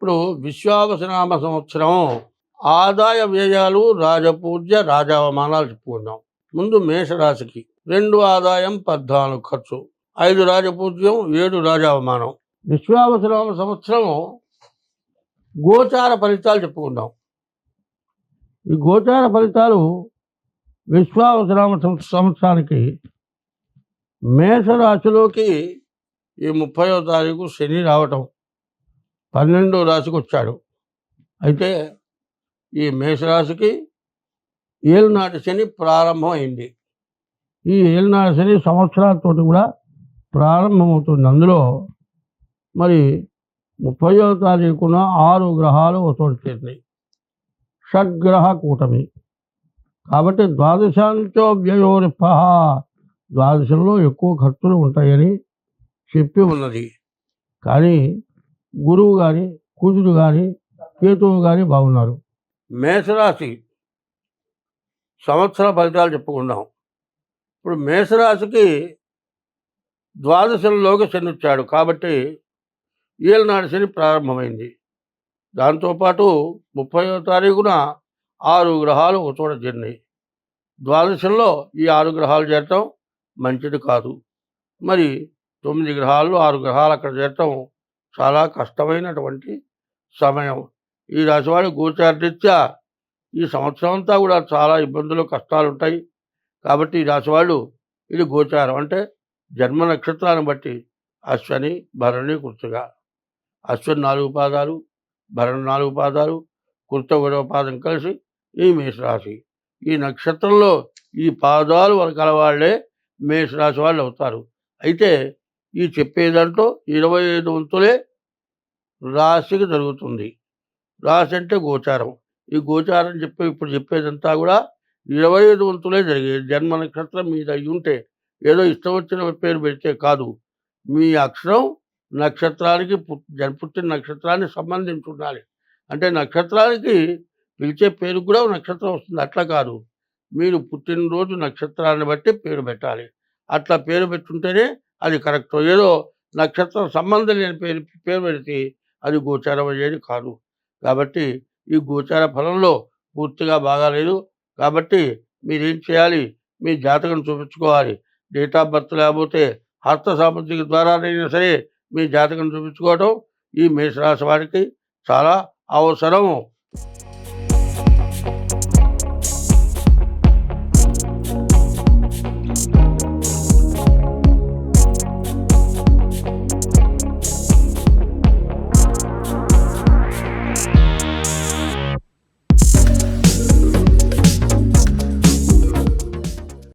ఇప్పుడు విశ్వావసనామ సంవత్సరం ఆదాయ వ్యయాలు, రాజపూజ్య, రాజావమానాలు చెప్పుకుందాం. ముందు మేషరాశికి 2 ఆదాయం, 14 ఖర్చు, 5 రాజపూజ్యం, 7 రాజావమానం. విశ్వావసనామ సంవత్సరం గోచార ఫలితాలు చెప్పుకుందాం. ఈ గోచార ఫలితాలు విశ్వావసనామ సంవత్సరానికి మేషరాశిలోకి ఈ 30వ తారీఖు శని రావటం, 12వ రాశికి వచ్చాడు. అయితే ఈ మేషరాశికి ఏలునాటి శని ప్రారంభం అయింది. ఈ ఏలునాటి శని సంవత్సరాలతో కూడా ప్రారంభమవుతుంది. అందులో మరి 30వ తారీఖున 6 గ్రహాలు ఒకచోట చేరినాయి. షడ్గ్రహ కూటమి కాబట్టి ద్వాదశాంతో వ్యయోరిప, ద్వాదశంలో ఎక్కువ ఖర్చులు ఉంటాయని చెప్పి ఉన్నది. కానీ గురువు కానీ, కుజుడు కానీ, కేతువు కానీ బాగున్నారు. మేషరాశి సంవత్సర ఫలితాలు చెప్పుకుందాం. ఇప్పుడు మేషరాశికి ద్వాదశంలోకి శని వచ్చాడు కాబట్టి ఏలునాటి శని ప్రారంభమైంది. దాంతోపాటు 30వ తారీఖున 6 గ్రహాలు ఒక చోట చేరినాయి. ద్వాదశంలో ఈ 6 గ్రహాలు చేరటం మంచిది కాదు. మరి 9 గ్రహాలు 6 గ్రహాలు అక్కడ చేరటం చాలా కష్టమైనటువంటి సమయం. ఈ రాశివాడి గోచారరీత్యా ఈ సంవత్సరం అంతా కూడా చాలా ఇబ్బందులు, కష్టాలు ఉంటాయి. కాబట్టి ఈ రాశివాళ్ళు ఇది గోచారం అంటే జన్మ నక్షత్రాన్ని బట్టి అశ్వని, భరణి, కృత్తిక. అశ్వని 4 పాదాలు, భరణి 4 పాదాలు, కృత్తిక 1వ పాదం కలిసి ఈ మేషరాశి. ఈ నక్షత్రంలో ఈ పాదాలు కలవాళ్లే మేషరాశి వాళ్ళు అవుతారు. అయితే ఈ చెప్పేదంటూ 25 వంతులే రాశికి జరుగుతుంది. రాశి అంటే గోచారం. ఈ గోచారం ఇప్పుడు చెప్పేదంతా కూడా 25 వంతులే జరిగేది. జన్మ నక్షత్రం మీద అయి ఉంటే ఏదో ఇష్టం వచ్చిన పేరు పెడితే కాదు. మీ అక్షరం నక్షత్రానికి, పుట్టిన నక్షత్రానికి సంబంధించి ఉండాలి. అంటే నక్షత్రానికి పిలిచే పేరు కూడా నక్షత్రం వస్తుంది. అట్లా కాదు, మీరు పుట్టినరోజు నక్షత్రాన్ని బట్టి పేరు పెట్టాలి. అట్లా పేరు పెట్టుంటేనే అది కరెక్ట్. ఏదో నక్షత్రం సంబంధం లేని పేరు పెడితే అది గోచారం అయ్యేది కాదు. కాబట్టి ఈ గోచార ఫలంలో పూర్తిగా బాగాలేదు. కాబట్టి మీరేం చేయాలి, మీ జాతకం చూపించుకోవాలి. డేట్ ఆఫ్ బర్త్ లేకపోతే హస్త సాముద్రిక ద్వారానైనా సరే మీ జాతకం చూపించుకోవడం ఈ మేషరాశి వారికి చాలా అవసరం.